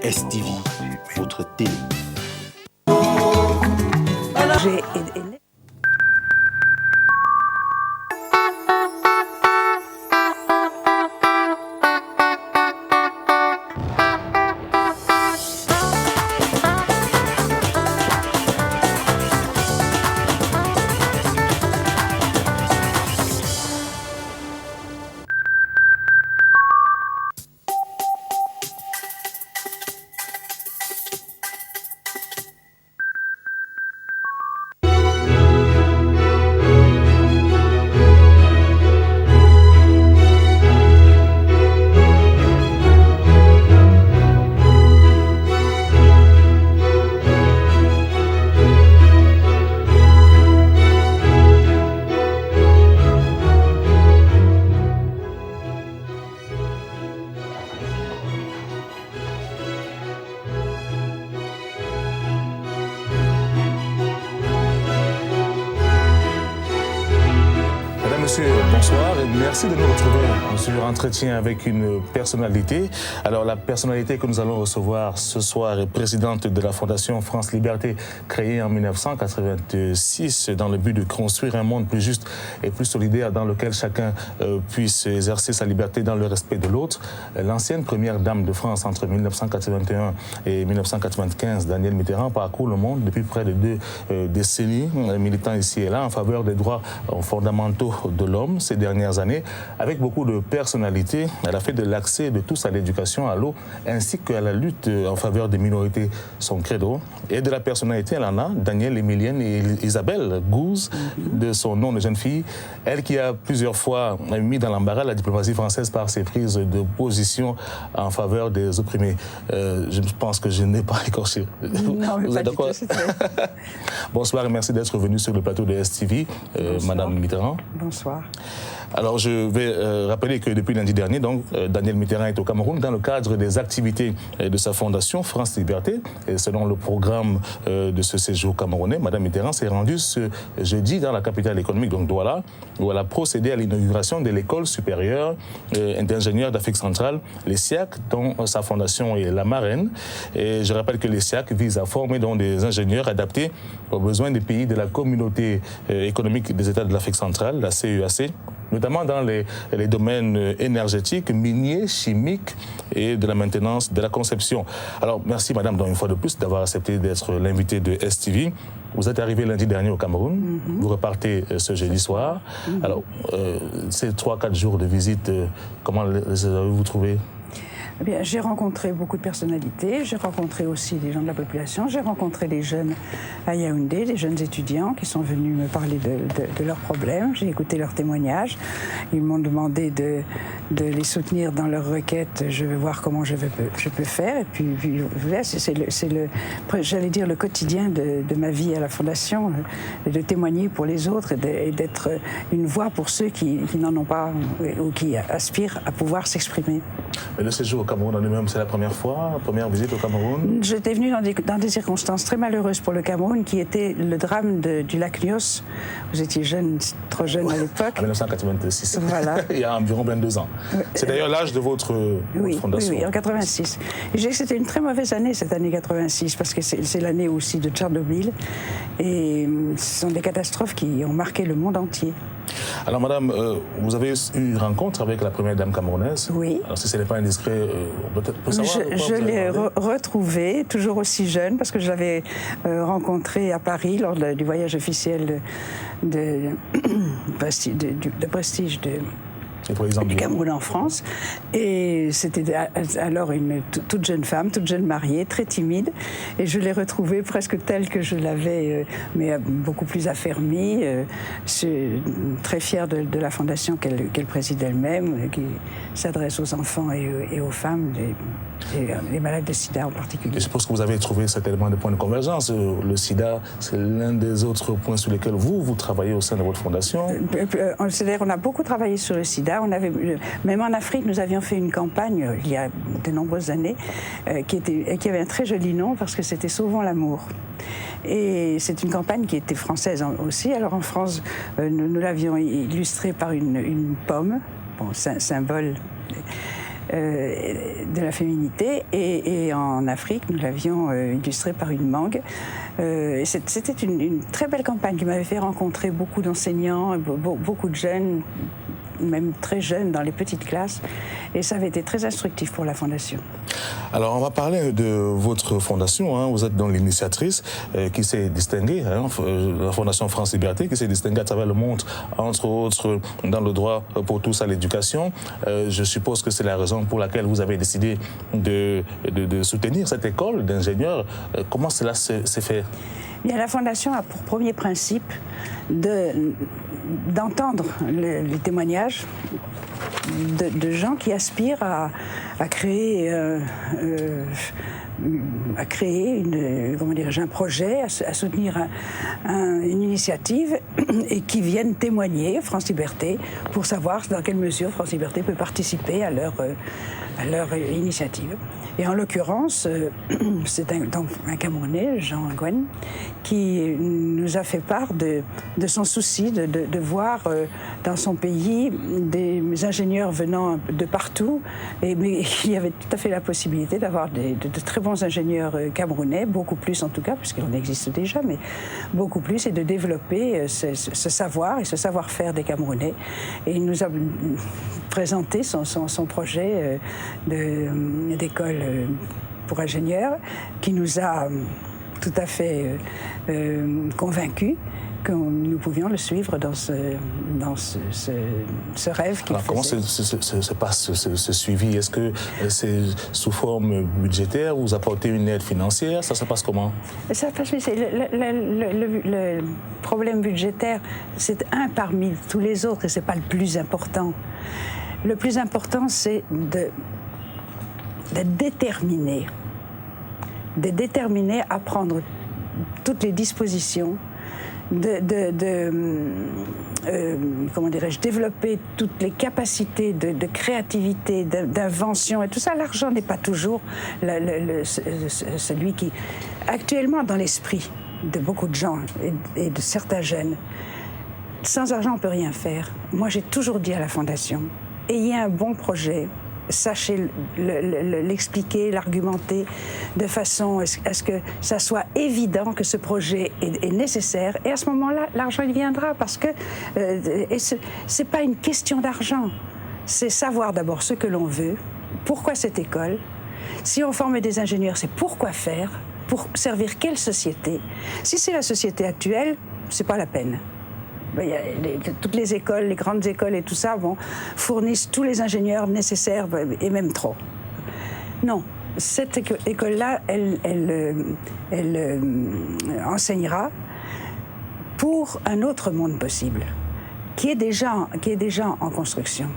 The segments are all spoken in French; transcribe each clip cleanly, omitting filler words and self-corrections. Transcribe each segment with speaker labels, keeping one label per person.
Speaker 1: STV, votre télé.
Speaker 2: Bonsoir et merci de nous retrouver sur Entretien avec une personnalité. Alors la personnalité que nous allons recevoir ce soir est présidente de la Fondation France Liberté, créée en 1986 dans le but de construire un monde plus juste et plus solidaire dans lequel chacun puisse exercer sa liberté dans le respect de l'autre. L'ancienne première dame de France entre 1981 et 1995, Danielle Mitterrand, parcourt le monde depuis près de 2 décennies, militant ici et là en faveur des droits fondamentaux de l'homme ces dernières années. Avec beaucoup de personnalité, elle a fait de l'accès de tous à l'éducation, à l'eau, ainsi qu'à la lutte en faveur des minorités son credo. Et de la personnalité, elle en a, Danielle Emilienne et Isabelle Gouze, de son nom de jeune fille. Elle qui a plusieurs fois mis dans l'embarras la diplomatie française par ses prises de position en faveur des opprimés. Je pense que je n'ai pas écorché.
Speaker 3: Non, mais
Speaker 2: vous
Speaker 3: pas
Speaker 2: êtes d'accord? Bonsoir et merci d'être venu sur le plateau de STV, Madame Mitterrand.
Speaker 3: Bonsoir.
Speaker 2: Alors, je vais rappeler que depuis lundi dernier, donc, Danielle Mitterrand est au Cameroun dans le cadre des activités de sa fondation France Liberté. Et selon le programme de ce séjour camerounais, Madame Mitterrand s'est rendue ce jeudi dans la capitale économique, donc Douala, où elle a procédé à l'inauguration de l'école supérieure d'ingénieurs d'Afrique centrale, l'ESSIAC, dont sa fondation est la marraine. Et je rappelle que l'ESSIAC vise à former donc des ingénieurs adaptés aux besoins des pays de la communauté économique des États de l'Afrique centrale, la CEAC, notamment dans les domaines énergétiques, miniers, chimiques et de la maintenance, de la conception. Alors, merci Madame, donc, une fois de plus, d'avoir accepté d'être l'invitée de STV. Vous êtes arrivé lundi dernier au Cameroun, vous repartez ce jeudi soir. Alors, ces 3-4 jours de visite, comment les avez-vous trouvés?
Speaker 3: Eh bien, j'ai rencontré beaucoup de personnalités, j'ai rencontré aussi des gens de la population, j'ai rencontré des jeunes à Yaoundé, des jeunes étudiants qui sont venus me parler de leurs problèmes, j'ai écouté leurs témoignages, ils m'ont demandé de les soutenir dans leurs requêtes, je vais voir comment je peux faire, et puis j'allais dire le quotidien de ma vie à la Fondation, de témoigner pour les autres et d'être une voix pour ceux qui n'en ont pas ou qui aspirent à pouvoir s'exprimer.
Speaker 2: Mais le séjour au Cameroun en lui-même, c'est la première visite au Cameroun? J'étais
Speaker 3: venue dans des circonstances très malheureuses pour le Cameroun, qui était le drame du lac Nyos. Vous étiez jeune, trop jeune à l'époque.
Speaker 2: En 1986.
Speaker 3: Voilà.
Speaker 2: Il y a environ 22 ans. C'est d'ailleurs l'âge de votre fondation.
Speaker 3: Oui, en 86. Et je dirais que c'était une très mauvaise année, cette année 86, parce que c'est l'année aussi de Tchernobyl. Et ce sont des catastrophes qui ont marqué le monde entier.
Speaker 2: Alors, Madame, vous avez eu une rencontre avec la première dame camerounaise.
Speaker 3: Oui.
Speaker 2: Alors, si ce n'est pas indiscret, peut-être savoir.
Speaker 3: Je l'ai retrouvée, toujours aussi jeune, parce que je l'avais rencontrée à Paris lors du voyage officiel de prestige du Cameroun en France. Et c'était alors une toute jeune femme, toute jeune mariée, très timide. Et je l'ai retrouvée presque telle que je l'avais, mais beaucoup plus affermie, très fière de la fondation qu'elle préside elle-même, qui s'adresse aux enfants et aux femmes, les malades de sida en particulier.
Speaker 2: Et je pense que vous avez trouvé cet élément de point de convergence. Le sida, c'est l'un des autres points sur lesquels vous travaillez au sein de votre fondation.
Speaker 3: C'est-à-dire qu'on a beaucoup travaillé sur le sida. Même en Afrique, nous avions fait une campagne, il y a de nombreuses années, qui avait un très joli nom, parce que c'était Sauvons l'amour. Et c'est une campagne qui était française aussi. Alors en France, nous l'avions illustrée par une pomme, symbole de la féminité. Et en Afrique, nous l'avions illustré par une mangue. C'était une très belle campagne qui m'avait fait rencontrer beaucoup d'enseignants, beaucoup de jeunes, même très jeunes dans les petites classes, et ça avait été très instructif pour la Fondation.
Speaker 2: Alors on va parler de votre fondation, hein. Vous êtes donc l'initiatrice qui s'est distinguée, hein, la Fondation France Liberté, qui s'est distinguée à travers le monde, entre autres dans le droit pour tous à l'éducation. Je suppose que c'est la raison pour laquelle vous avez décidé de soutenir cette école d'ingénieurs. Comment cela s'est fait?
Speaker 3: Bien, la Fondation a pour premier principe d'entendre les témoignages de gens qui aspirent à créer un projet, à soutenir une initiative et qui viennent témoigner, France Liberté, pour savoir dans quelle mesure France Liberté peut participer à leur initiative. Et en l'occurrence, c'est un Camerounais, Jean Ngwen, qui nous a fait part de son souci de voir dans son pays des ingénieurs venant de partout, mais il y avait tout à fait la possibilité d'avoir de très bons ingénieurs camerounais, beaucoup plus en tout cas, puisqu'il en existe déjà, mais beaucoup plus, et de développer ce savoir et ce savoir-faire des Camerounais. Et il nous a présenté son projet d'école pour ingénieurs, qui nous a tout à fait convaincus que nous pouvions le suivre dans ce rêve qu'il faisait.
Speaker 2: Comment se passe ce suivi? Est-ce que c'est sous forme budgétaire? Vous apportez une aide financière? Ça se passe comment?
Speaker 3: Ça passe, le problème budgétaire, c'est un parmi tous les autres, et ce n'est pas le plus important. Le plus important, c'est d'être déterminé à prendre toutes les dispositions, développer toutes les capacités de créativité, d'invention et tout ça. L'argent n'est pas toujours celui qui, actuellement dans l'esprit de beaucoup de gens et de certains jeunes, sans argent on ne peut rien faire. Moi j'ai toujours dit à la Fondation, ayez un bon projet, sachez l'expliquer, l'argumenter de façon à ce que ça soit évident que ce projet est nécessaire. Et à ce moment-là, l'argent il viendra, parce que c'est pas une question d'argent. C'est savoir d'abord ce que l'on veut, pourquoi cette école. Si on forme des ingénieurs, c'est pourquoi faire, pour servir quelle société. Si c'est la société actuelle, c'est pas la peine. Toutes les écoles, les grandes écoles et tout ça, fournissent tous les ingénieurs nécessaires, et même trop. Non, cette école-là, elle enseignera pour un autre monde possible, qui est déjà en construction,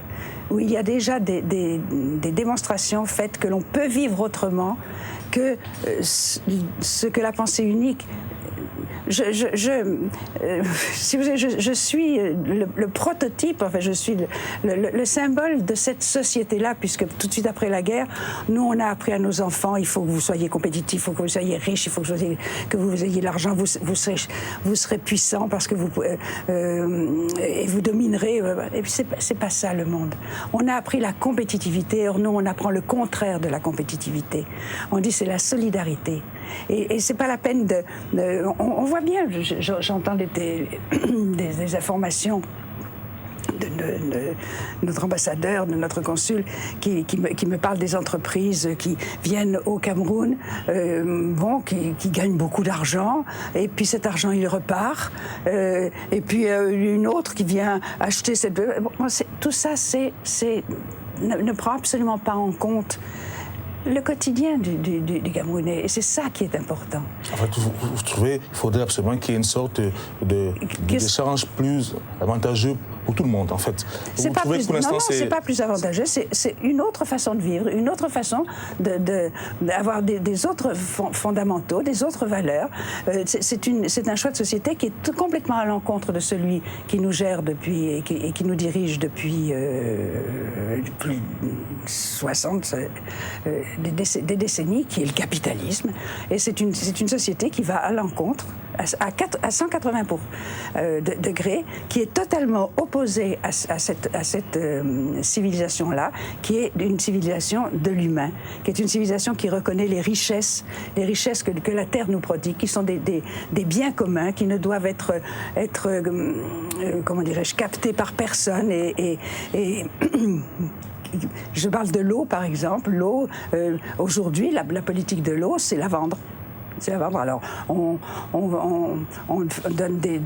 Speaker 3: où il y a déjà des démonstrations faites que l'on peut vivre autrement que ce que la pensée unique. Si vous savez, je suis le prototype, enfin je suis le symbole de cette société-là, puisque tout de suite après la guerre, nous on a appris à nos enfants, il faut que vous soyez compétitifs, il faut que vous soyez riches, il faut que vous ayez l'argent, vous serez puissants parce que et vous dominerez. Et puis c'est pas ça le monde. On a appris la compétitivité, or nous on apprend le contraire de la compétitivité. On dit c'est la solidarité. Et c'est pas la peine on voit bien, j'entends des informations de notre ambassadeur, de notre consul, qui me parle des entreprises qui viennent au Cameroun, qui gagnent beaucoup d'argent, et puis cet argent il repart, et puis une autre qui vient acheter cette... tout ça ne prend absolument pas en compte le quotidien du Camerounais, et c'est ça qui est important.
Speaker 2: En fait, vous trouvez qu'il faudrait absolument qu'il y ait une sorte d'échange plus avantageux pour tout le monde, en fait.
Speaker 3: C'est pas plus avantageux, c'est une autre façon de vivre, une autre façon d'avoir des autres fondamentaux, des autres valeurs. C'est un choix de société qui est complètement à l'encontre de celui qui nous gère depuis et qui nous dirige depuis plus de 60 des décennies, qui est le capitalisme. Et c'est une société qui va à l'encontre à 180 degrés, qui est totalement opposé à cette civilisation-là, qui est une civilisation de l'humain, qui est une civilisation qui reconnaît les richesses que la Terre nous prodigue, qui sont des biens communs, qui ne doivent être comment dirais-je, captés par personne et je parle de l'eau, par exemple. L'eau, aujourd'hui, la politique de l'eau, c'est la vendre. Alors, on donne des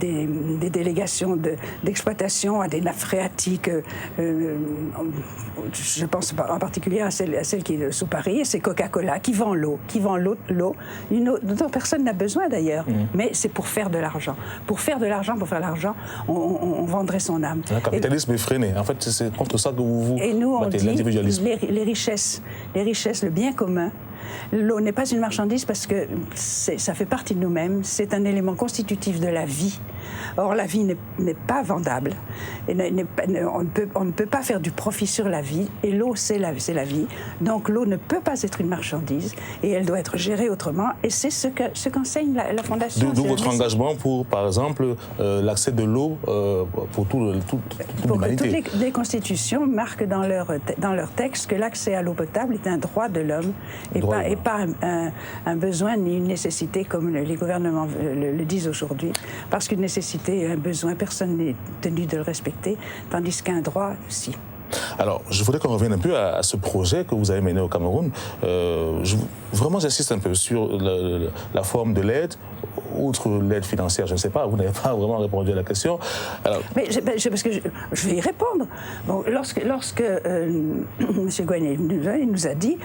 Speaker 3: délégations d'exploitation à des nappes phréatiques. Je pense en particulier à celle qui est sous Paris, c'est Coca-Cola qui vend l'eau, dont personne n'a besoin d'ailleurs. Mais c'est pour faire de l'argent. Pour faire l'argent, on vendrait son âme.
Speaker 2: Le capitalisme est fréné. En fait, c'est contre ça que vous
Speaker 3: et nous, on dit
Speaker 2: l'individualisme.
Speaker 3: Les richesses, le bien commun. L'eau n'est pas une marchandise parce que ça fait partie de nous-mêmes, c'est un élément constitutif de la vie. Or, la vie n'est pas vendable. On ne peut pas faire du profit sur la vie, et l'eau, c'est la vie. Donc, l'eau ne peut pas être une marchandise, et elle doit être gérée autrement, et c'est ce qu'enseigne la Fondation.
Speaker 2: D'où votre engagement pour, par exemple, l'accès de l'eau pour toute l'humanité.
Speaker 3: Toutes les constitutions marquent dans leur texte que l'accès à l'eau potable est un droit de l'homme, et pas un besoin ni une nécessité, comme les gouvernements le disent aujourd'hui, parce qu'une nécessité et un besoin, personne n'est tenu de le respecter, tandis qu'un droit, si.
Speaker 2: Alors, je voudrais qu'on revienne un peu à ce projet que vous avez mené au Cameroun. Vraiment, j'insiste un peu sur la forme de l'aide, outre l'aide financière, je ne sais pas, vous n'avez pas vraiment répondu à la question. Alors...
Speaker 3: Mais parce que je vais y répondre. Bon, lorsque M. Gouanet nous a dit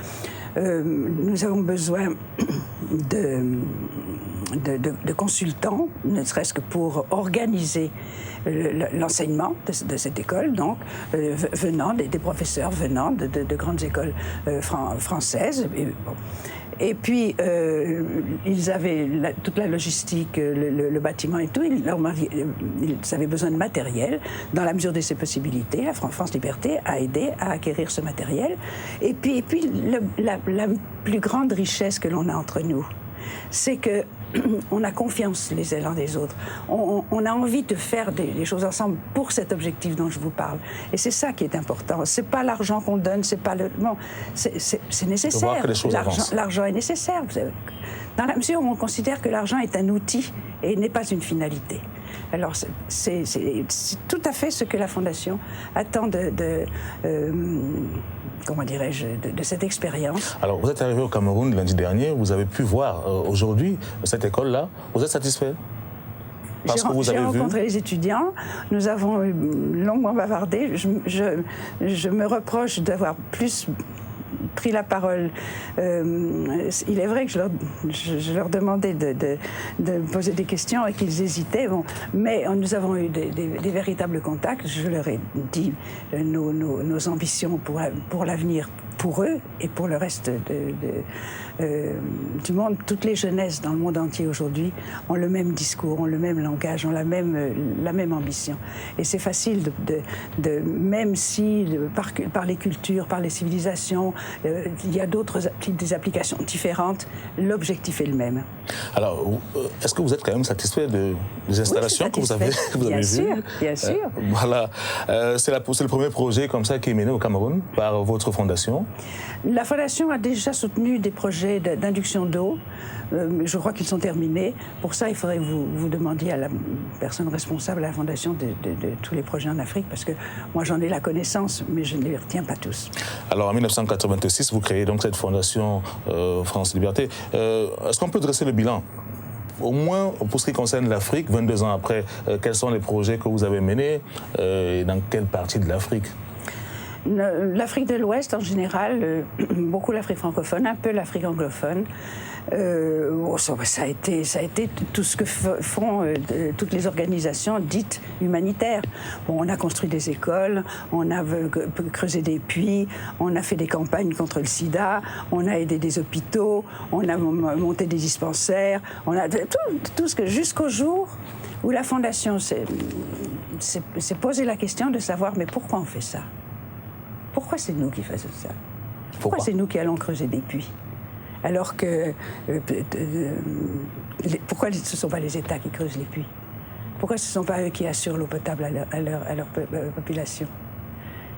Speaker 3: nous avons besoin de consultants, ne serait-ce que pour organiser l'enseignement de cette école, donc venant des professeurs venant de grandes écoles françaises. Et puis, ils avaient toute la logistique, le bâtiment et tout. Ils avaient besoin de matériel. Dans la mesure de ses possibilités, la France Liberté a aidé à acquérir ce matériel. Et puis la plus grande richesse que l'on a entre nous, c'est que on a confiance les uns des autres. On a envie de faire des choses ensemble pour cet objectif dont je vous parle. Et c'est ça qui est important. C'est pas l'argent qu'on donne, c'est pas c'est nécessaire. L'argent est nécessaire. Dans la mesure où on considère que l'argent est un outil et n'est pas une finalité. Alors, c'est tout à fait ce que la Fondation attend comment dirais-je, de cette expérience.
Speaker 2: Alors, vous êtes arrivé au Cameroun lundi dernier, vous avez pu voir aujourd'hui cette école-là. Vous êtes satisfait?
Speaker 3: J'ai rencontré les étudiants, nous avons longuement bavardé. Je me reproche d'avoir plus pris la parole. Il est vrai que je leur demandais de poser des questions et qu'ils hésitaient. Bon, mais nous avons eu des véritables contacts. Je leur ai dit nos ambitions pour l'avenir, pour eux et pour le reste du monde. Toutes les jeunesses dans le monde entier aujourd'hui ont le même discours, ont le même langage, ont la même ambition. Et c'est facile même si par les cultures, par les civilisations, il y a des applications différentes, l'objectif est le même.
Speaker 2: Alors, est-ce que vous êtes quand même satisfait des installations que vous avez vues?
Speaker 3: Bien sûr.
Speaker 2: Voilà. C'est le premier projet comme ça qui est mené au Cameroun par votre fondation.
Speaker 3: La fondation a déjà soutenu des projets d'induction d'eau. Je crois qu'ils sont terminés. Pour ça, il faudrait que vous demandiez à la personne responsable à la fondation de tous les projets en Afrique, parce que moi, j'en ai la connaissance, mais je ne les retiens pas tous. Alors, en 1986, vous créez donc cette fondation France Liberté. Est-ce qu'on peut dresser le bilan? Au moins, pour ce qui concerne l'Afrique, 22 ans après, quels sont les projets que vous avez menés et dans quelle partie de l'Afrique? L'Afrique de l'Ouest en général, beaucoup l'Afrique francophone, un peu l'Afrique anglophone. Ça a été tout ce que font toutes les organisations dites humanitaires. Bon, on a construit des écoles, on a creusé des puits, on a fait des campagnes contre le sida, on a aidé des hôpitaux, on a monté des dispensaires, on a tout ce que jusqu'au jour où la Fondation s'est posé la question de savoir mais pourquoi on fait ça? Pourquoi c'est nous qui faisons ça? Pourquoi c'est nous qui allons creuser des puits? Alors que... pourquoi ce ne sont pas les États qui creusent les puits? Pourquoi ce ne sont pas eux qui assurent l'eau potable à leur population?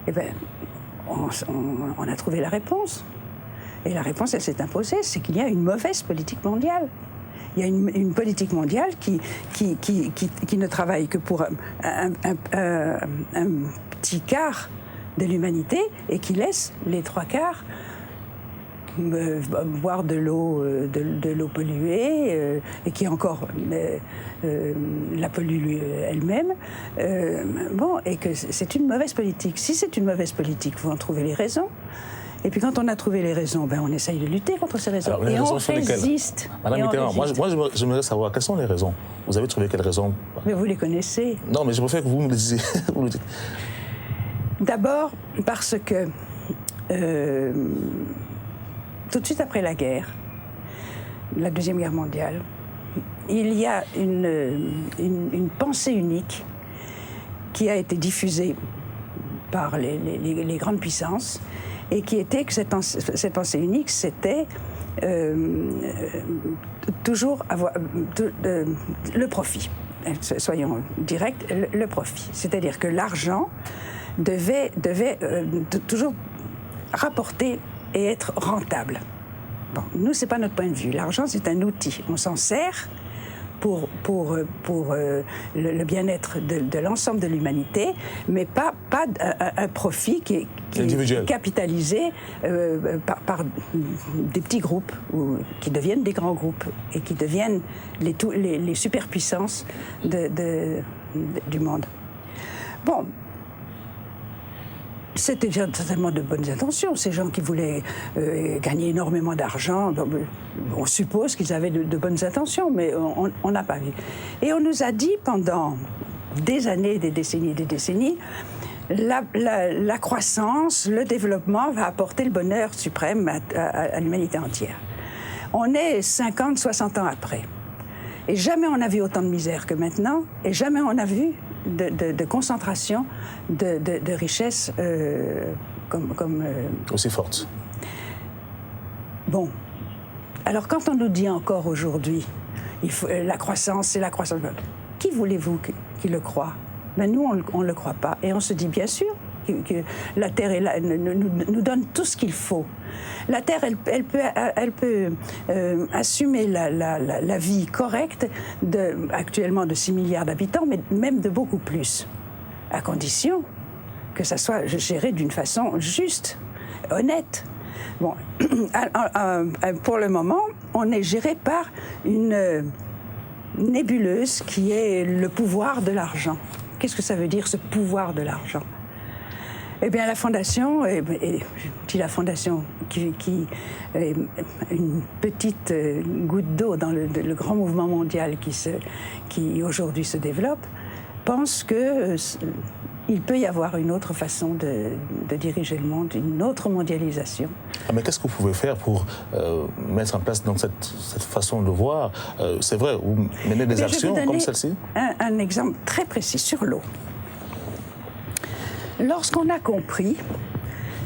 Speaker 3: Eh bien, on a trouvé la réponse. Et la réponse, elle s'est imposée, c'est qu'il y a une mauvaise politique mondiale. Il y a une politique mondiale qui ne travaille que pour un petit quart de l'humanité et qui laisse les 3/4 boire de l'eau polluée et qui encore la pollue elle-même. Et que c'est une mauvaise politique. Si c'est une mauvaise politique, il faut en trouver les raisons. Et puis quand on a trouvé les raisons, on essaye de lutter contre ces raisons.
Speaker 2: Alors, les raisons sont
Speaker 3: résiste.
Speaker 2: Madame Mitterrand, moi j'aimerais savoir quelles sont les raisons. Vous avez trouvé quelles raisons?
Speaker 3: Mais vous les connaissez.
Speaker 2: Non, mais je préfère que vous me le disiez.
Speaker 3: D'abord parce que tout de suite après la guerre, la Deuxième Guerre mondiale, il y a une pensée unique qui a été diffusée par les grandes puissances et qui était que cette pensée unique, c'était toujours avoir le profit. Soyons directs, le profit. C'est-à-dire que l'argent devait toujours rapporter et être rentable. Bon, nous, ce n'est pas notre point de vue. L'argent, c'est un outil. On s'en sert pour le bien-être de l'ensemble de l'humanité, mais pas un profit qui est capitalisé par des petits groupes qui deviennent des grands groupes et qui deviennent les superpuissances du monde. Bon. C'était certainement de bonnes intentions. Ces gens qui voulaient gagner énormément d'argent, on suppose qu'ils avaient de bonnes intentions, mais on n'a pas vu. Et on nous a dit pendant des années, des décennies, la croissance, le développement va apporter le bonheur suprême à l'humanité entière. On est 50, 60 ans après. Et jamais on a vu autant de misère que maintenant, et jamais on a vu de concentration de richesses comme
Speaker 2: aussi forte.
Speaker 3: Bon. Alors quand on nous dit encore aujourd'hui, la croissance, c'est la croissance, qui voulez-vous qui le croit? Ben nous, on ne le croit pas. Et on se dit bien sûr que la Terre est là, nous donne tout ce qu'il faut. La Terre, elle peut assumer la vie correcte actuellement de 6 milliards d'habitants, mais même de beaucoup plus, à condition que ça soit géré d'une façon juste, honnête. Bon, pour le moment, on est géré par une nébuleuse qui est le pouvoir de l'argent. Qu'est-ce que ça veut dire, ce pouvoir de l'argent? Eh bien, la Fondation, je dis la Fondation, qui est une petite goutte d'eau dans le grand mouvement mondial qui aujourd'hui se développe, pense qu'il peut y avoir une autre façon de diriger le monde, une autre mondialisation.
Speaker 2: Mais qu'est-ce que vous pouvez faire pour mettre en place donc, cette façon de voir? C'est vrai, vous menez des actions comme celle-ci?
Speaker 3: Un exemple très précis sur l'eau. Lorsqu'on a compris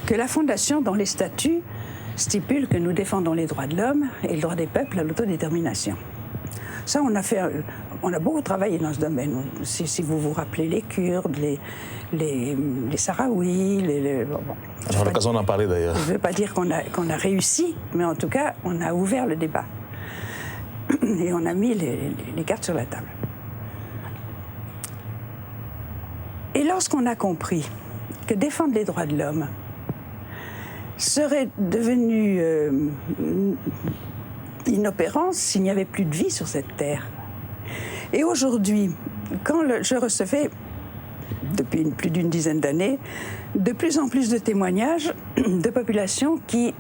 Speaker 3: que la Fondation, dans les statuts, stipule que nous défendons les droits de l'homme et le droit des peuples à l'autodétermination. Ça, on a beaucoup travaillé dans ce domaine. Si vous vous rappelez les Kurdes, les Sahraouis,
Speaker 2: J'aurai l'occasion d'en parler d'ailleurs.
Speaker 3: Je ne veux pas dire qu'on a réussi, mais en tout cas, on a ouvert le débat. Et on a mis les cartes sur la table. Et lorsqu'on a compris que défendre les droits de l'homme serait devenu inopérant s'il n'y avait plus de vie sur cette terre. Et aujourd'hui, quand je recevais, depuis plus d'une dizaine d'années, de plus en plus de témoignages de populations qui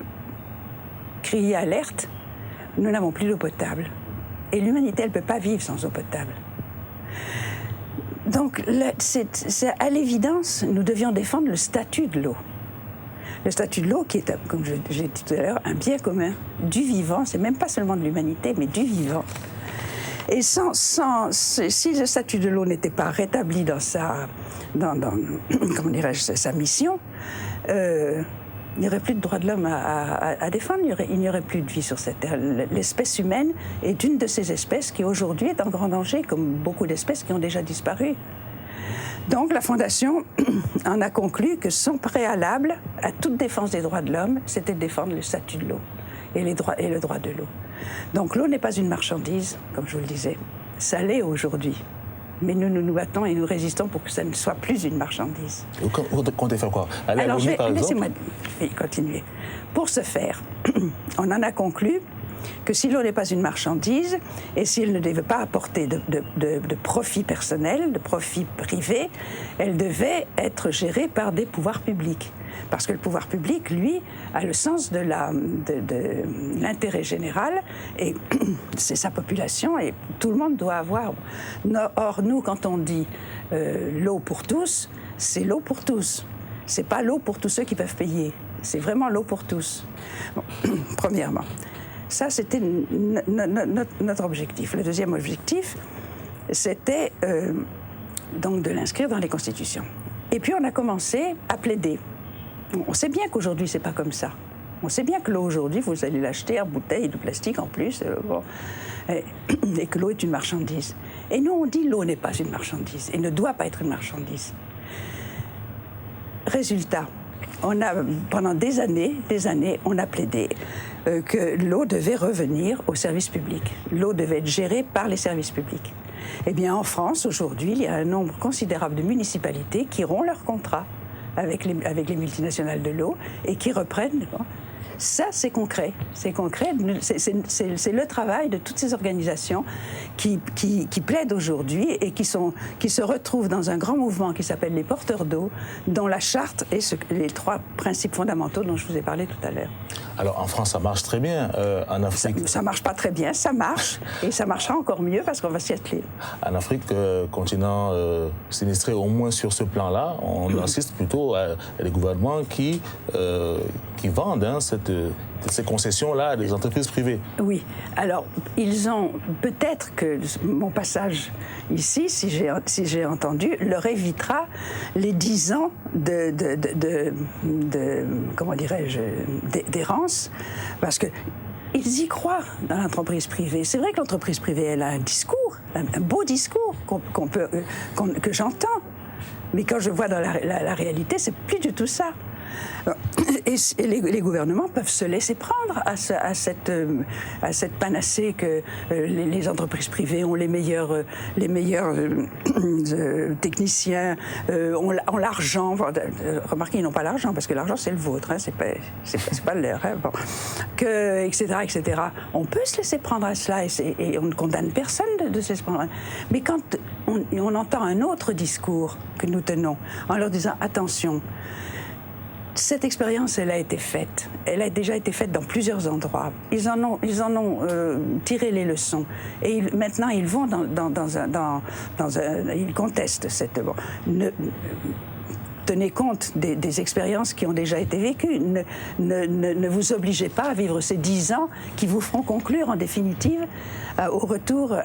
Speaker 3: criaient alerte, nous n'avons plus d'eau potable. Et l'humanité, elle ne peut pas vivre sans eau potable. Donc, c'est à l'évidence, nous devions défendre le statut de l'eau. Le statut de l'eau qui est, comme j'ai dit tout à l'heure, un bien commun du vivant. C'est même pas seulement de l'humanité, mais du vivant. Et si le statut de l'eau n'était pas rétabli dans comment dirais-je, sa mission, il n'y aurait plus de droits de l'homme à défendre, il n'y aurait plus de vie sur cette terre. L'espèce humaine est une de ces espèces qui aujourd'hui est en grand danger, comme beaucoup d'espèces qui ont déjà disparu. Donc la Fondation en a conclu que son préalable à toute défense des droits de l'homme, c'était de défendre le statut de l'eau et le droit de l'eau. Donc l'eau n'est pas une marchandise, comme je vous le disais. Ça l'est aujourd'hui. Mais nous battons et nous résistons pour que ça ne soit plus une marchandise.
Speaker 2: Vous comptez faire quoi? Aller à l'ONU, par exemple?
Speaker 3: Laissez-moi continuer. Pour ce faire, on en a conclu que si l'eau n'est pas une marchandise et s'il ne devait pas apporter de profit personnel, de profit privé, elle devait être gérée par des pouvoirs publics. Parce que le pouvoir public, lui, a le sens de l'intérêt général et c'est sa population et tout le monde doit avoir. Or, nous, quand on dit l'eau pour tous, c'est l'eau pour tous. C'est pas l'eau pour tous ceux qui peuvent payer. C'est vraiment l'eau pour tous. Bon, premièrement. Ça, c'était notre objectif. Le deuxième objectif, c'était donc de l'inscrire dans les constitutions. Et puis, on a commencé à plaider. On sait bien qu'aujourd'hui, c'est pas comme ça. On sait bien que l'eau, aujourd'hui, vous allez l'acheter en bouteille de plastique en plus, et que l'eau est une marchandise. Et nous, on dit l'eau n'est pas une marchandise et ne doit pas être une marchandise. Résultat, pendant des années, on a plaidé que l'eau devait revenir au service public. L'eau devait être gérée par les services publics. Eh bien, en France, aujourd'hui, il y a un nombre considérable de municipalités qui rompt leur contrat avec les multinationales de l'eau et qui reprennent. Ça, c'est concret. C'est concret. C'est le travail de toutes ces organisations qui plaident aujourd'hui et qui se retrouvent dans un grand mouvement qui s'appelle les porteurs d'eau, dont la charte est les 3 principes fondamentaux dont je vous ai parlé tout à l'heure.
Speaker 2: Alors, en France, ça marche très bien. En Afrique...
Speaker 3: Ça marche pas très bien, ça marche. Et ça marchera encore mieux parce qu'on va s'y atteler.
Speaker 2: En Afrique, continent sinistré, au moins sur ce plan-là, on assiste plutôt à des gouvernements qui vendent ces concessions-là à des entreprises privées.
Speaker 3: Oui. Alors, ils ont... Peut-être que mon passage ici, si j'ai entendu, leur évitera les 10 ans comment dirais-je, d'errance, parce que ils y croient dans l'entreprise privée. C'est vrai que l'entreprise privée, elle a un discours, un beau discours que j'entends. Mais quand je vois dans la réalité, c'est plus du tout ça. Et les gouvernements peuvent se laisser prendre à cette panacée que les entreprises privées ont les meilleurs techniciens, ont l'argent. Remarquez, ils n'ont pas l'argent parce que l'argent c'est le vôtre, hein, c'est pas le leur. Hein, bon. Etc. On peut se laisser prendre à cela et on ne condamne personne de se laisser prendre. Mais quand on entend un autre discours que nous tenons en leur disant attention. Cette expérience, elle a été faite. Elle a déjà été faite dans plusieurs endroits. Ils en ont tiré les leçons. Et maintenant, ils vont ils contestent cette... Bon, tenez compte des expériences qui ont déjà été vécues. Ne vous obligez pas à vivre ces 10 ans qui vous feront conclure en définitive au retour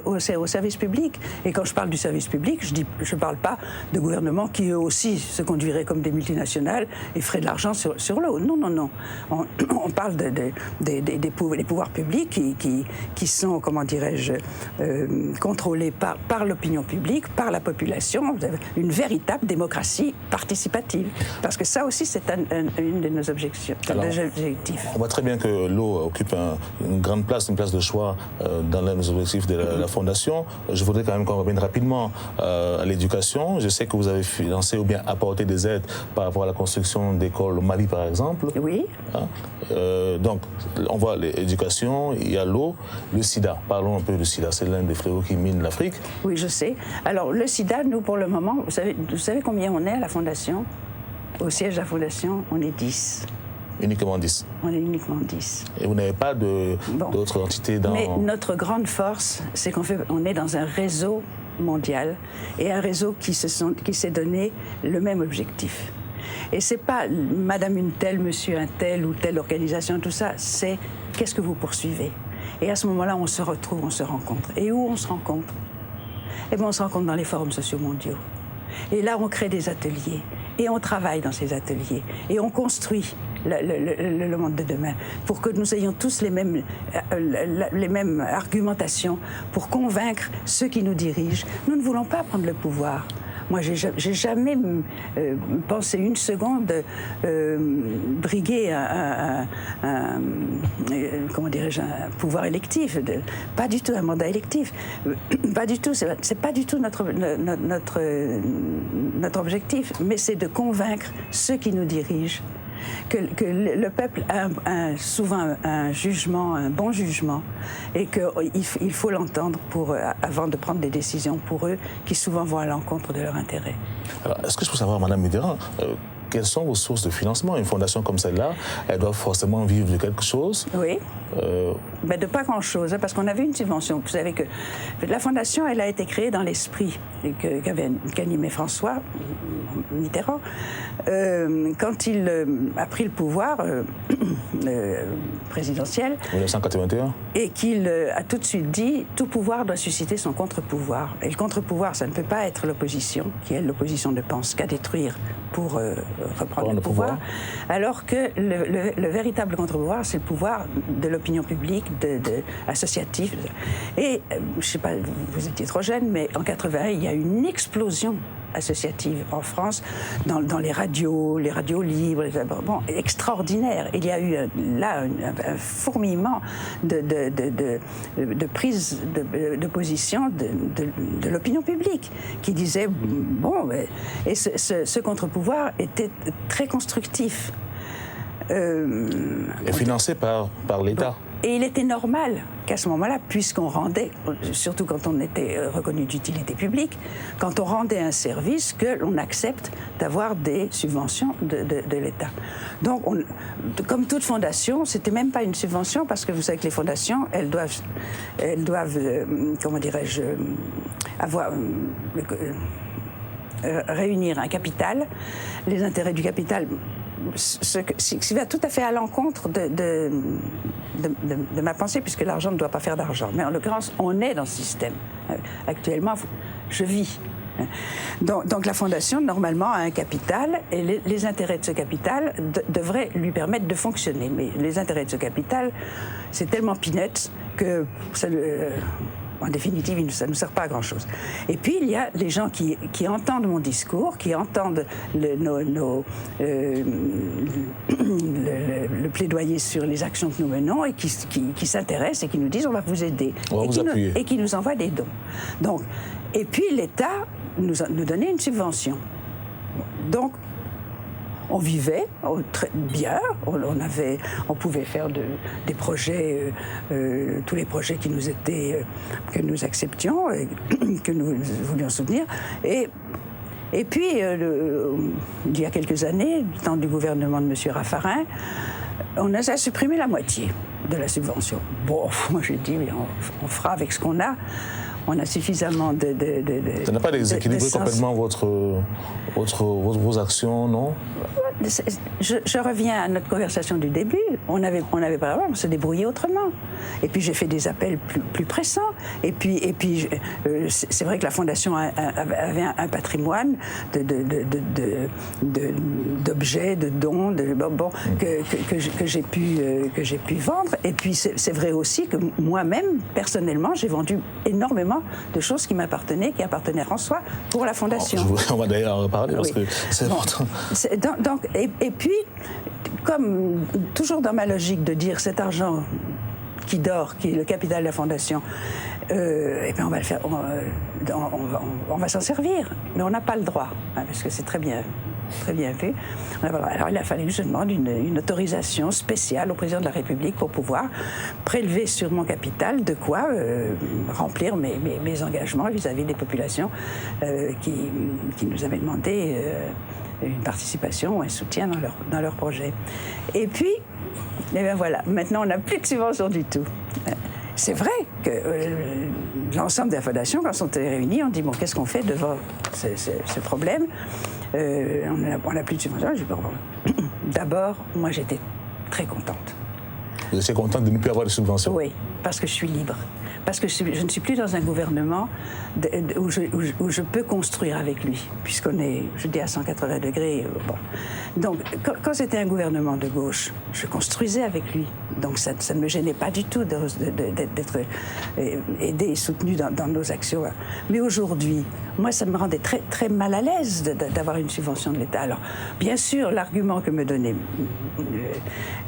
Speaker 3: au service public. Et quand je parle du service public, je ne parle pas de gouvernements qui eux aussi se conduiraient comme des multinationales et feraient de l'argent sur l'eau. Non. On parle des pouvoirs publics qui sont, comment dirais-je, contrôlés par l'opinion publique, par la population. Vous avez une véritable démocratie participative. Parce que ça aussi, c'est une de nos objectifs.
Speaker 2: On voit très bien que l'eau occupe une grande place, une place de choix dans les objectifs de la Fondation. Je voudrais quand même qu'on revienne rapidement à l'éducation. Je sais que vous avez financé ou bien apporté des aides par rapport à la construction d'écoles au Mali, par exemple.
Speaker 3: Oui.
Speaker 2: Donc, on voit l'éducation, il y a l'eau, le sida. Parlons un peu du sida. C'est l'un des fléaux qui mine l'Afrique.
Speaker 3: Oui, je sais. Alors, le sida, nous, pour le moment, vous savez combien on est à la Fondation? Au siège de la Fondation, on est 10.
Speaker 2: Uniquement 10.
Speaker 3: On est uniquement 10.
Speaker 2: Et vous n'avez pas d'autres entités dans...
Speaker 3: Mais notre grande force, c'est qu'on est dans un réseau mondial et un réseau qui s'est donné le même objectif. Et c'est pas madame une telle, monsieur un tel ou telle organisation, tout ça, c'est qu'est-ce que vous poursuivez. Et à ce moment-là, on se retrouve, on se rencontre. Et où on se rencontre? Eh bien, on se rencontre dans les forums sociaux mondiaux. Et là, on crée des ateliers. Et on travaille dans ces ateliers. Et on construit le monde de demain pour que nous ayons tous les mêmes argumentations pour convaincre ceux qui nous dirigent. Nous ne voulons pas prendre le pouvoir. Moi, j'ai jamais pensé une seconde briguer un pouvoir électif. Pas du tout un mandat électif. Pas du tout. C'est pas du tout notre objectif. Mais c'est de convaincre ceux qui nous dirigent que le peuple a souvent un jugement, un bon jugement, et qu'il faut l'entendre avant de prendre des décisions pour eux qui souvent vont à l'encontre de leur intérêt.
Speaker 2: Alors, est-ce que je peux savoir, Madame Mitterrand, quelles sont vos sources de financement? Une fondation comme celle-là, elle doit forcément vivre de quelque chose.
Speaker 3: Oui, mais de pas grand-chose, parce qu'on avait une subvention. Vous savez que la fondation, elle a été créée dans l'esprit qu'animait François Mitterrand quand il a pris le pouvoir présidentiel.
Speaker 2: 1981.
Speaker 3: Et qu'il a tout de suite dit tout pouvoir doit susciter son contre-pouvoir. Et le contre-pouvoir, ça ne peut pas être l'opposition, qui elle, l'opposition ne pense qu'à détruire pour reprendre le pouvoir. Alors que le véritable contre-pouvoir, c'est le pouvoir de l'opinion publique, associatif. Et je ne sais pas, vous étiez trop jeune, mais en 80, il y a eu une explosion associative en France, dans les radios libres, extraordinaire. Il y a eu là un fourmillement de prise de position de l'opinion publique qui disait, et ce contre-pouvoir était très constructif.
Speaker 2: Et financé par l'État.
Speaker 3: Et il était normal qu'à ce moment-là, puisqu'on rendait, surtout quand on était reconnu d'utilité publique, quand on rendait un service, que l'on accepte d'avoir des subventions de l'État. Donc, comme toute fondation, c'était même pas une subvention, parce que vous savez que les fondations, elles doivent comment dirais-je, réunir un capital, les intérêts du capital, ce qui va tout à fait à l'encontre de ma pensée, puisque l'argent ne doit pas faire d'argent. Mais en l'occurrence, on est dans ce système. Actuellement, je vis. Donc la fondation, normalement, a un capital, et les intérêts de ce capital devraient lui permettre de fonctionner. Mais les intérêts de ce capital, c'est tellement peanuts que en définitive, ça ne nous sert pas à grand-chose. Et puis, il y a les gens qui entendent mon discours, qui entendent le plaidoyer sur les actions que nous menons et qui s'intéressent et qui nous disent « on va vous aider ». Et qui nous envoient des dons. Donc, et puis, l'État nous donnait une subvention. Donc, on vivait très bien, on pouvait faire des projets, tous les projets que nous acceptions, et que nous voulions soutenir. Et puis, il y a quelques années, du temps du gouvernement de M. Raffarin, on a supprimé la moitié de la subvention. Bon, moi j'ai dit, mais on fera avec ce qu'on a. On a suffisamment Ça
Speaker 2: n'a pas déséquilibré complètement vos actions, non?
Speaker 3: Je reviens à notre conversation du début. On n'avait pas le droit, on se débrouillait autrement. Et puis j'ai fait des appels plus pressants. Et puis c'est vrai que la Fondation avait un patrimoine d'objets, de dons, que j'ai pu vendre. Et puis c'est vrai aussi que moi-même, personnellement, j'ai vendu énormément de choses qui m'appartenaient, qui appartenaient à François pour la Fondation.
Speaker 2: On va d'ailleurs en reparler parce que c'est important.
Speaker 3: Donc, et puis, comme toujours dans ma logique de dire cet argent qui dort, qui est le capital de la Fondation, et bien on va le faire, on va s'en servir, mais on n'a pas le droit, parce que c'est très bien fait. Alors il a fallu que je demande une autorisation spéciale au président de la République pour pouvoir prélever sur mon capital de quoi remplir mes engagements vis-à-vis des populations qui nous avaient demandé une participation, un soutien dans leur projet. Et puis, bien voilà, maintenant on n'a plus de subventions du tout. C'est vrai que l'ensemble de la Fondation, quand on s'est réunis, on dit, bon, qu'est-ce qu'on fait devant ce problème? On n'a plus de subventions. D'abord, moi j'étais très contente.
Speaker 2: Vous étiez contente de ne plus avoir de subventions?
Speaker 3: Oui, parce que je suis libre. parce que je ne suis plus dans un gouvernement où je peux construire avec lui, puisqu'on est, je dis, à 180 degrés. Bon. Donc, quand c'était un gouvernement de gauche, je construisais avec lui. Donc, ça ne me gênait pas du tout d'être aidé et soutenu dans nos actions. Mais aujourd'hui, moi, ça me rendait très, très mal à l'aise d'avoir une subvention de l'État. Alors, bien sûr, l'argument que me donnaient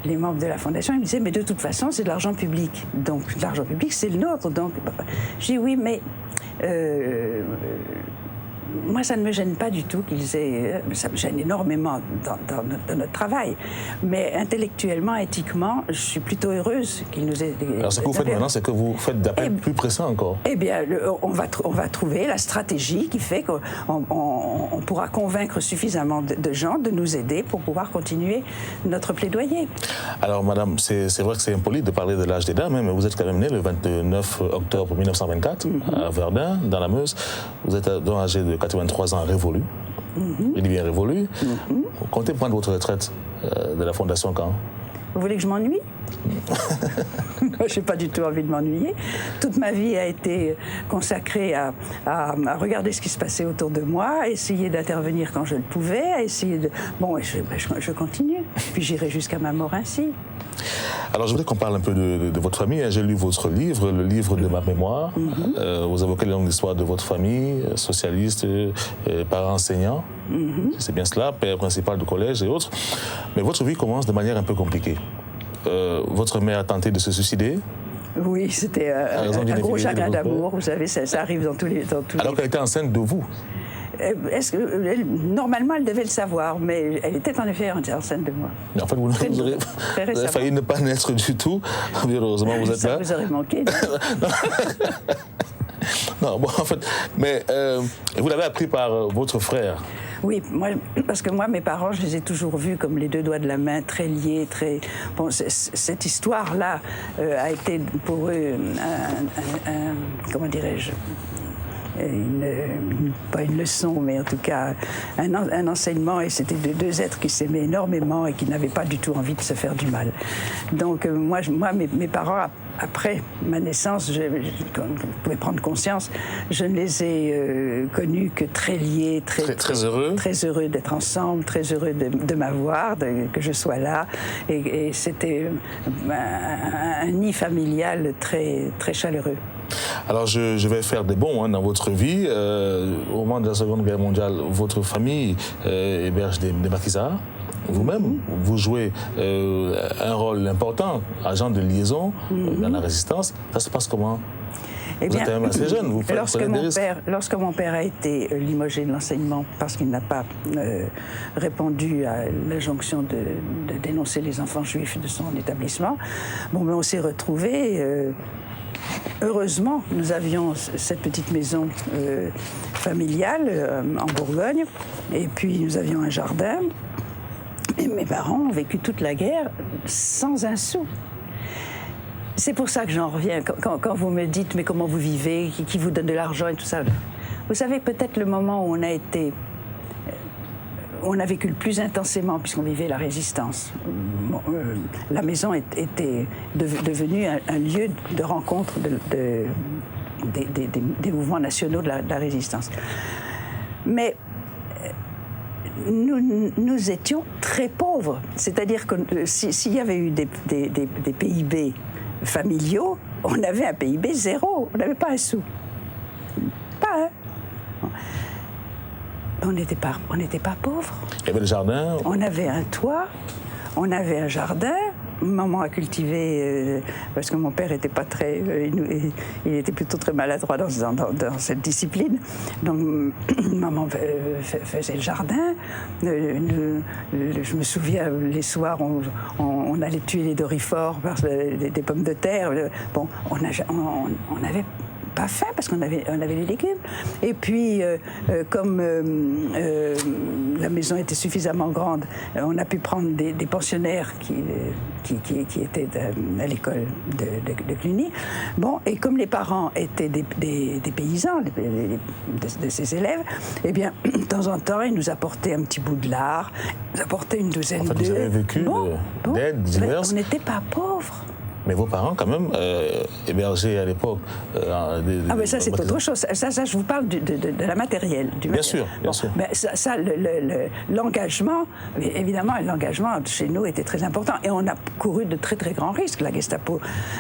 Speaker 3: les membres de la Fondation, ils me disaient, mais de toute façon, c'est de l'argent public. Donc, l'argent public, c'est le nôtre. Donc, je dis, oui, mais... moi, ça ne me gêne pas du tout qu'ils aient... Ça me gêne énormément dans notre travail. Mais intellectuellement, éthiquement, je suis plutôt heureuse qu'ils nous aient...
Speaker 2: Alors, ce que vous faites maintenant, c'est que vous faites d'appel plus pressant encore.
Speaker 3: Eh bien, on va trouver la stratégie qui fait qu'on pourra convaincre suffisamment de gens de nous aider pour pouvoir continuer notre plaidoyer.
Speaker 2: Alors, madame, c'est vrai que c'est impoli de parler de l'âge des dames, mais vous êtes quand même née le 29 octobre 1924 à Verdun, dans la Meuse. Vous êtes donc âgée de 83 ans révolu. Il dit bien révolu. Vous comptez prendre votre retraite de la Fondation quand?
Speaker 3: Vous voulez que je m'ennuie? Je n'ai pas du tout envie de m'ennuyer. Toute ma vie a été consacrée à regarder ce qui se passait autour de moi, à essayer d'intervenir quand je le pouvais, à essayer de... Bon, je continue. Puis j'irai jusqu'à ma mort ainsi.
Speaker 2: Alors, je voudrais qu'on parle un peu de votre famille. J'ai lu votre livre, le livre de ma mémoire. Vous évoquez l'histoire de votre famille, socialiste, parents enseignants. C'est bien cela, père principal de collège et autres. Mais votre vie commence de manière un peu compliquée. Votre mère a tenté de se suicider. Oui,
Speaker 3: c'était un gros chagrin d'amour. Vous savez, ça arrive dans tous les...
Speaker 2: Alors qu'elle était enceinte de vous.
Speaker 3: Normalement, elle devait le savoir, mais elle était en effet enceinte de moi.
Speaker 2: Mais en fait, vous avez failli ne pas naître du tout. Heureusement, vous êtes là.
Speaker 3: Ça vous aurait manqué.
Speaker 2: Non, bon, en fait, mais vous l'avez appris par votre frère.
Speaker 3: Oui, parce que moi, mes parents, je les ai toujours vus comme les deux doigts de la main, très liés, très... Bon, cette histoire-là a été pour eux comment dirais-je, pas une leçon, mais en tout cas un enseignement, et c'était deux êtres qui s'aimaient énormément et qui n'avaient pas du tout envie de se faire du mal. Donc moi mes parents, après ma naissance, je pouvais prendre conscience, je ne les ai connus que très liés, très heureux d'être ensemble, très heureux de m'avoir, que je sois là, et c'était un nid familial très, très chaleureux.
Speaker 2: Alors, je vais faire des bonds dans votre vie. Au moment de la Seconde Guerre mondiale, votre famille héberge des maquisards. Vous-même, vous jouez un rôle important, agent de liaison dans la résistance. Ça se passe comment?
Speaker 3: Eh bien,
Speaker 2: vous êtes quand même assez jeune, vous prenez des risques.
Speaker 3: Lorsque mon père a été limogé de l'enseignement parce qu'il n'a pas répondu à l'injonction de dénoncer les enfants juifs de son établissement, bon, on s'est retrouvés... Heureusement, nous avions cette petite maison familiale en Bourgogne, et puis nous avions un jardin. Et mes parents ont vécu toute la guerre sans un sou. C'est pour ça que j'en reviens. Quand vous me dites, mais comment vous vivez, qui vous donne de l'argent et tout ça. Vous savez, peut-être le moment où on a vécu le plus intensément, puisqu'on vivait la résistance. La maison était devenue un lieu de rencontre des mouvements nationaux de la résistance. Mais nous étions très pauvres. C'est-à-dire que s'il y avait eu des PIB familiaux, on avait un PIB zéro. On n'avait pas un sou. Pas un. On n'était pas pauvres.
Speaker 2: Il y avait le jardin.
Speaker 3: On avait un toit, on avait un jardin. Maman a cultivé, parce que mon père était pas très... il était plutôt très maladroit dans cette discipline. Donc, maman faisait le jardin. Je me souviens, les soirs, on allait tuer les dorifores, des pommes de terre. Bon, on avait pas faim parce qu'on avait les légumes. Et puis, comme la maison était suffisamment grande, on a pu prendre des pensionnaires qui étaient à l'école de Cluny. Bon, et comme les parents étaient des paysans, de ces élèves, eh bien, de temps en temps, ils nous apportaient un petit bout de lard, ils nous apportaient une douzaine d'œufs.
Speaker 2: Vous avez vécu d'aide diverses.
Speaker 3: On n'était pas pauvres.
Speaker 2: Mais vos parents, quand même, hébergés à l'époque...
Speaker 3: mais ça, c'est autre chose. Ça, je vous parle de la matérielle.
Speaker 2: Bien sûr, bien sûr.
Speaker 3: Mais l'engagement, évidemment, l'engagement chez nous était très important. Et on a couru de très, très grands risques. La Gestapo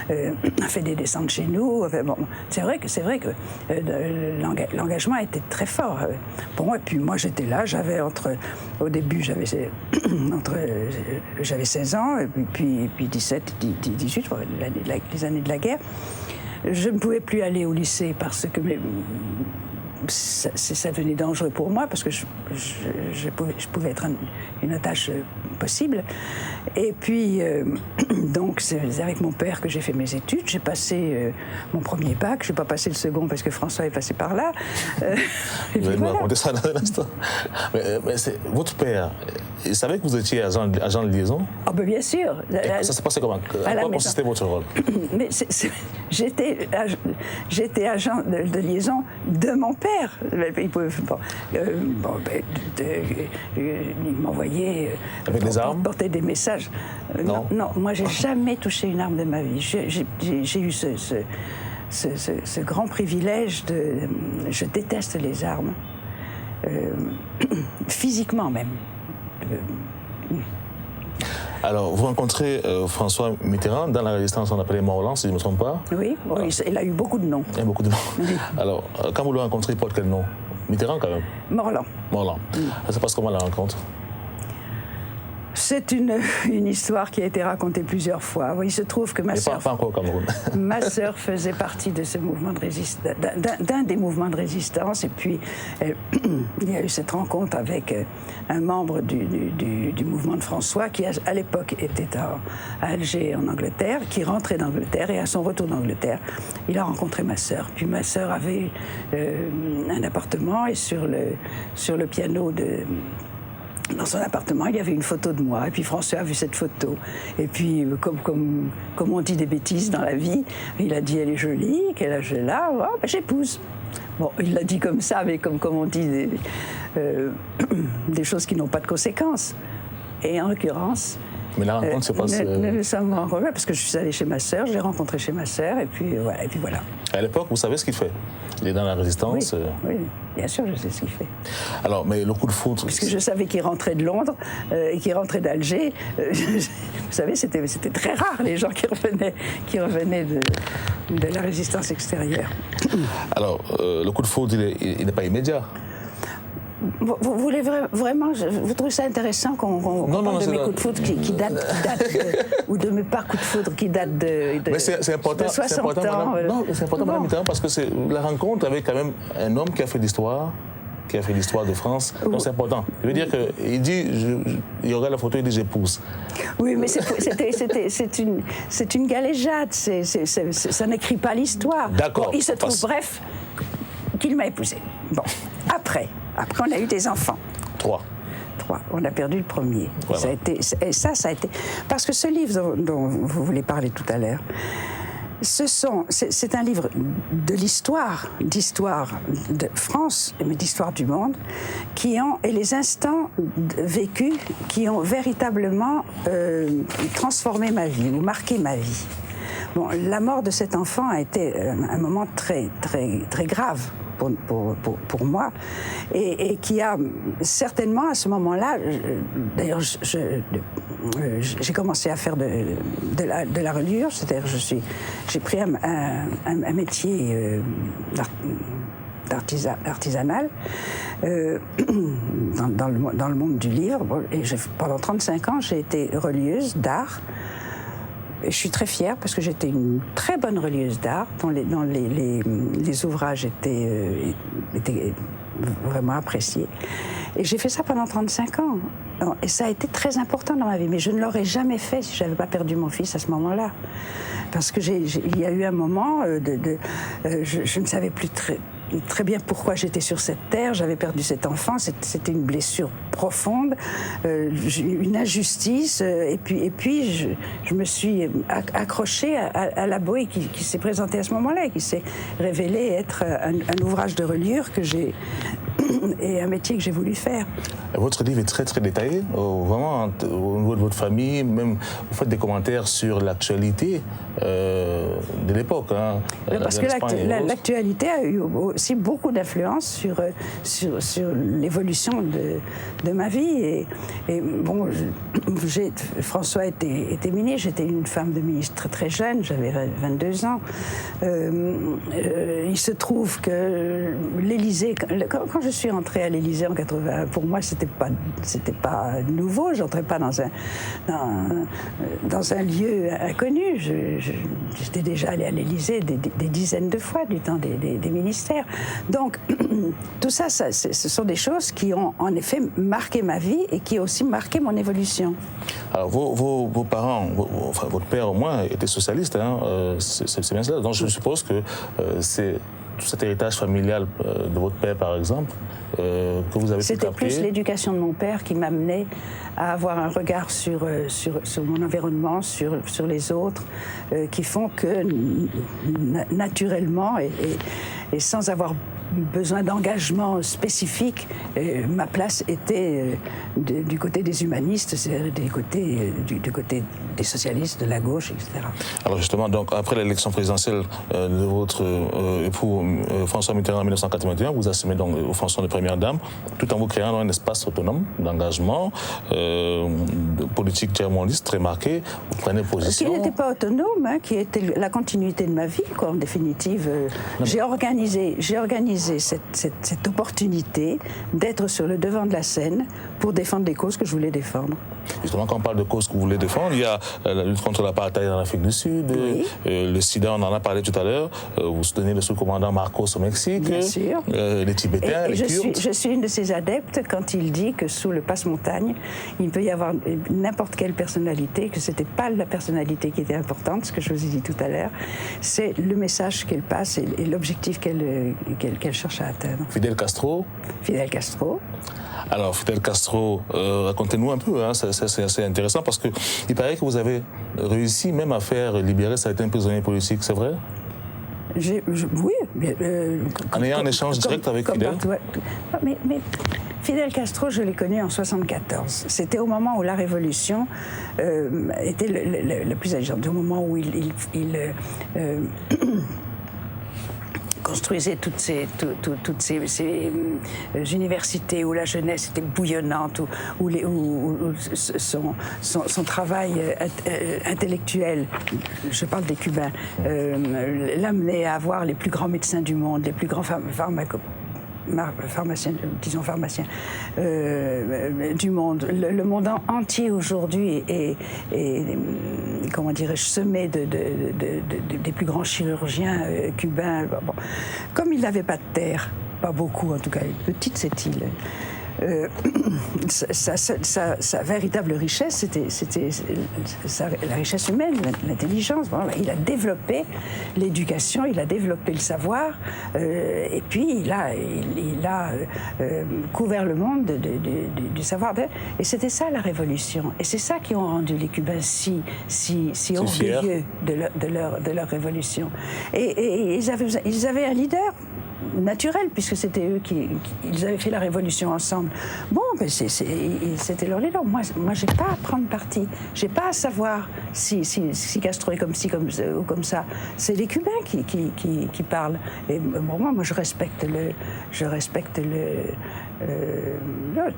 Speaker 3: a fait des descentes chez nous. Enfin, bon, c'est vrai que l'engagement était très fort. Bon, et puis moi, j'étais là. Au début, j'avais 16 ans, et puis 17, 18, les années de la guerre. Je ne pouvais plus aller au lycée parce que ça devenait dangereux pour moi, parce que je pouvais être une otage possible. Et puis, donc, c'est avec mon père que j'ai fait mes études. J'ai passé mon premier bac. Je n'ai pas passé le second parce que François est passé par là.
Speaker 2: Vous allez me raconter ça dans un instant. Mais votre père, il savait que vous étiez agent de liaison? Ah,
Speaker 3: ben bien sûr.
Speaker 2: Ça s'est passé comment? À quoi consistait votre rôle?
Speaker 3: Mais j'étais agent de liaison de mon père. Il m'envoyait...
Speaker 2: Avec des armes?
Speaker 3: Porter des messages. Non, moi, j'ai jamais touché une arme de ma vie. J'ai eu ce grand privilège de... Je déteste les armes. Physiquement même.
Speaker 2: Alors, vous rencontrez François Mitterrand dans la résistance, on appelait Morlan, si je ne me trompe pas.
Speaker 3: Oui, il a eu beaucoup de noms.
Speaker 2: Il y a beaucoup de noms. Oui. Alors, quand vous le rencontrez, il porte quel nom? Mitterrand, quand même?
Speaker 3: Morlan.
Speaker 2: Morlan. Ça se passe comment la rencontre?
Speaker 3: C'est une histoire qui a été racontée plusieurs fois. Il se trouve que ma sœur...
Speaker 2: Pas encore au Cameroun.
Speaker 3: Ma sœur faisait partie de ce mouvement de résistance, d'un des mouvements de résistance, et puis il y a eu cette rencontre avec un membre du mouvement de François qui, à l'époque, était à Alger, en Angleterre, qui rentrait d'Angleterre, et à son retour d'Angleterre, il a rencontré ma sœur. Puis ma sœur avait un appartement, et sur le piano dans son appartement, il y avait une photo de moi. Et puis François a vu cette photo. Et puis, comme on dit des bêtises dans la vie, il a dit « elle est jolie, quel âge elle a? Oh, ben, j'épouse ». Bon, il l'a dit comme ça, mais comme on dit des choses qui n'ont pas de conséquences. Et en l'occurrence...
Speaker 2: Mais la rencontre se passe...
Speaker 3: Nous sommes rencontrés parce que je suis allée chez ma sœur, je l'ai rencontré chez ma sœur, et puis voilà.
Speaker 2: À l'époque, vous savez ce qu'il fait? Il est dans la résistance?
Speaker 3: Oui, bien sûr, je sais ce qu'il fait.
Speaker 2: Alors, mais le coup de foudre...
Speaker 3: Puisque je savais qu'il rentrait de Londres et qu'il rentrait d'Alger. Vous savez, c'était très rare, les gens qui revenaient de la résistance extérieure.
Speaker 2: Alors, le coup de foudre, il n'est pas immédiat?
Speaker 3: Vous voulez vraiment, vous trouvez ça intéressant qu'on parle de mes coups de foudre qui datent ou de mes pas coups de foudre qui datent de
Speaker 2: Mais c'est important,
Speaker 3: 60 ans.
Speaker 2: Non, c'est important, Madame Mitterrand, parce que c'est la rencontre avec quand même un homme qui a fait l'histoire, de France. Donc c'est important. Je veux dire qu'il dit, il regarde la photo, il dit j'épouse.
Speaker 3: Oui, mais c'est une galéjade. Ça n'écrit pas l'histoire.
Speaker 2: D'accord.
Speaker 3: Bon, il se trouve, bref, qu'il m'a épousée. Bon, après, on a eu des enfants. 3. On a perdu le premier. Voilà. Ça a été... Parce que ce livre dont vous voulez parler tout à l'heure, c'est un livre d'histoire de France, mais d'histoire du monde, et les instants vécus qui ont véritablement transformé ma vie ou marqué ma vie. Bon, la mort de cet enfant a été un moment très, très, très grave pour moi, et qui a certainement à ce moment-là, d'ailleurs j'ai commencé à faire de la reliure, c'est-à-dire j'ai pris un métier artisanal dans le monde du livre, et pendant 35 ans j'ai été relieuse d'art. Je suis très fière parce que j'étais une très bonne relieuse d'art, dont les ouvrages étaient vraiment appréciés. Et j'ai fait ça pendant 35 ans. Et ça a été très important dans ma vie. Mais je ne l'aurais jamais fait si je n'avais pas perdu mon fils à ce moment-là. Parce que il y a eu un moment, je ne savais plus très bien pourquoi j'étais sur cette terre. J'avais perdu cet enfant. C'était une blessure profonde, une injustice. Et puis je me suis accrochée à la Boé qui s'est présentée à ce moment-là et qui s'est révélée être un ouvrage de reliure et un métier que j'ai voulu faire.
Speaker 2: Votre livre est très très détaillé, vraiment au niveau de votre famille, même vous faites des commentaires sur l'actualité de l'époque. Hein,
Speaker 3: parce que l'actualité a eu aussi beaucoup d'influence sur l'évolution de ma vie. Et bon, François était ministre, j'étais une femme de ministre très très jeune, j'avais 22 ans. Il se trouve que l'Élysée, quand je suis entrée à l'Élysée en 81, pour moi c'était pas nouveau, j'entrais pas dans un lieu inconnu. J'étais déjà allée à l'Élysée des dizaines de fois du temps des ministères. Donc tout ça, ce sont des choses qui ont en effet marqué ma vie et qui ont aussi marqué mon évolution.
Speaker 2: Alors vos parents, enfin votre père au moins était socialiste, hein, c'est bien cela. Donc je suppose que c'est tout cet héritage familial de votre père, par exemple, que vous avez pu
Speaker 3: C'était
Speaker 2: capter.
Speaker 3: plus l'éducation de mon père qui m'amenait à avoir un regard sur mon environnement, sur les autres, qui font que naturellement et sans avoir besoin d'engagement spécifique, ma place était du côté des humanistes, du côté des socialistes, de la gauche, etc.
Speaker 2: Alors justement, donc, après l'élection présidentielle de votre époux François Mitterrand en 1981, vous assumez donc aux fonctions de première dame, tout en vous créant un espace autonome d'engagement, de politique tiers-mondiste très marqué. Vous prenez position.
Speaker 3: Qui n'était pas autonome, hein, qui était la continuité de ma vie, quoi, en définitive. J'ai organisé cette opportunité d'être sur le devant de la scène pour défendre des causes que je voulais défendre.
Speaker 2: Justement, quand on parle de causes que vous voulez défendre, il y a la lutte contre l'apartheid en Afrique du Sud,
Speaker 3: oui.
Speaker 2: Le sida, on en a parlé tout à l'heure, vous soutenez le sous-commandant Marcos au Mexique,
Speaker 3: bien sûr.
Speaker 2: Les Tibétains, les Kurdes.
Speaker 3: Je suis une de ses adeptes quand il dit que sous le passe-montagne, il peut y avoir n'importe quelle personnalité, que ce n'était pas la personnalité qui était importante, ce que je vous ai dit tout à l'heure, c'est le message qu'elle passe et l'objectif qu'elle cherche à atteindre.
Speaker 2: Fidel Castro.
Speaker 3: Fidel Castro.
Speaker 2: Alors, Fidel Castro, racontez-nous un peu, hein, c'est assez intéressant parce qu'il paraît que vous avez réussi même à faire libérer certains prisonniers politiques, c'est vrai?
Speaker 3: Oui.
Speaker 2: En ayant un échange direct avec Fidel?
Speaker 3: Mais Fidel Castro, je l'ai connu en 1974. C'était au moment où la révolution était le plus agissante, au moment où il construisait toutes ces universités où la jeunesse était bouillonnante, où son travail intellectuel, je parle des Cubains, l'amenait à avoir les plus grands médecins du monde, les plus grands pharmaciens du monde. Le monde entier aujourd'hui est comment dirais-je, semé des plus grands chirurgiens cubains. Bon. Comme il n'avait pas de terre, pas beaucoup en tout cas, petite cette île, sa véritable richesse, c'était la richesse humaine, l'intelligence. Bon, il a développé l'éducation, il a développé le savoir, et puis il a couvert le monde du savoir. Et c'était ça la révolution. Et c'est ça qui ont rendu les Cubains si orgueilleux de leur révolution. Et ils avaient un leader naturel, puisque c'était eux ils avaient fait la révolution ensemble. Bon, ben c'était leur leader. Moi, j'ai pas à prendre parti. J'ai pas à savoir si Castro est comme ci, comme ça. C'est les Cubains qui parlent. Et moi, je respecte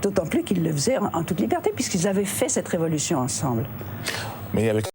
Speaker 3: d'autant plus qu'ils le faisaient en toute liberté, puisqu'ils avaient fait cette révolution ensemble.
Speaker 2: Mais avec